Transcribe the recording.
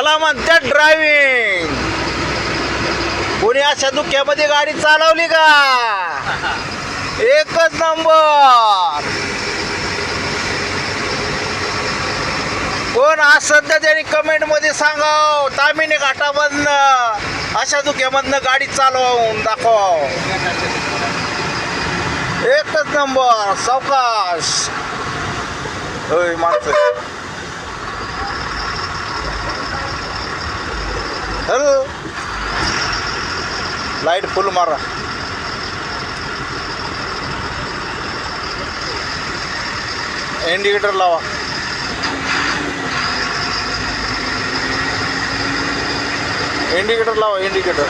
याला म्हणतात ड्रायव्हिंग. कोणी अशा दुःख्यामध्ये गाडी चालवली का? एकच नंबर. कोण आज सध्या त्यांनी कमेंट मध्ये सांगाव तामिनी घाटामधनं अशा धुक्यामधनं गाडी चालवून दाखव. एकच नंबर. सावकाश होय माणसं. हॅलो, लाईट फुल मारा. इंडिकेटर लावा. इंडिकेटर लावा. इंडिकेटर